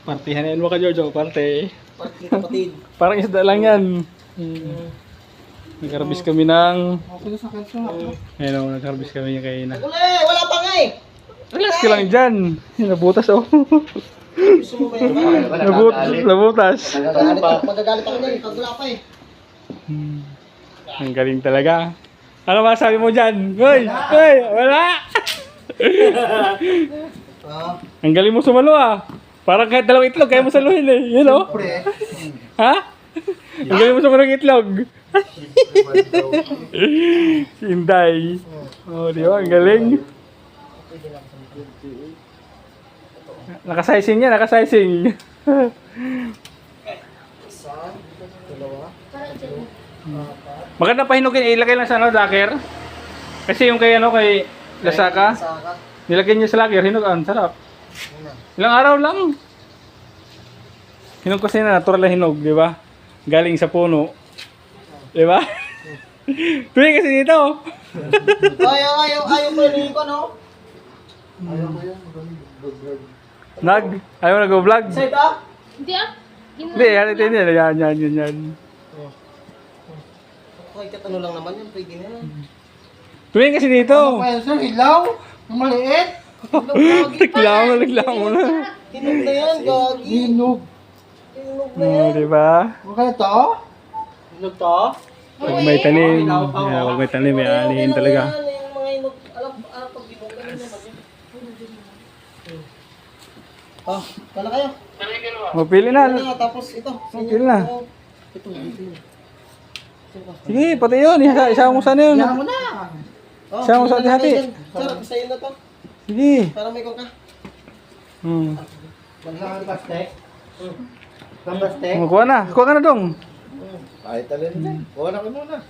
Partihanin mo ka, Jojo. Parte. Pati kapatid. Parang isda lang yan. Nag-harvest kami ng... Ayun o, nag-harvest kami kay na. Uli! Wala pa nga eh! Relax ka lang dyan. Nabutas oh. Gusto mo ba yun? Nabutas. Magagalit ako niyan pag wala pa eh. Ang galing talaga. Ano masabi mo dyan? Hoy! Hoy! Wala! Ang galing mo sumalo ah. Parang kahit dalawang itlog, kaya mo saluhin eh. Yun oh. Ha? Ang galing mo sumalo ng itlog. Hinday. Oh, di ba? Ang galing. Nakasizing niya, nakasizing. Isa, dalawa, Maganda pa hinugin, ilagay lang sa ano, locker. Kasi yung kay ano, kay Lasaka, saka. nilagyan niya sa locker, hinug, ang sarap. Ilang araw lang. Hinog kasi na natural na hinog, di ba? Galing sa puno. Di ba? Tuloy kasi dito. Ayaw pa rin ko, no? Ayaw nag-vlog. Sa ito? Hindi ah. Hindi, yan. Okay, katano lang naman yan, pwede na yan. Tuloy kasi dito. Sir, hilaw? Maliit? Naglaw mo na. Hinog na yan, gagi. Hinog. Hinog na yan. Di ba? Okay to? Hinog to? Pag may tanim, pag may tanim, may anihin talaga. Yung mga hinog, alam pag hinog na yun naman yun. Oh, wala kayo. Mapili na. Ano nga, tapos ito. Pili na. Ito, ito. Sige, pati yun. Isa mo sana yun. Mo na. Oh, Siya mo sa hati-hati. Sir, sa'yo na to. Sige. Para may ka. Maglakan pastek. Pastek. Kuha na. Kuha ka na dong. Kahit alin din. Kuha na ko muna.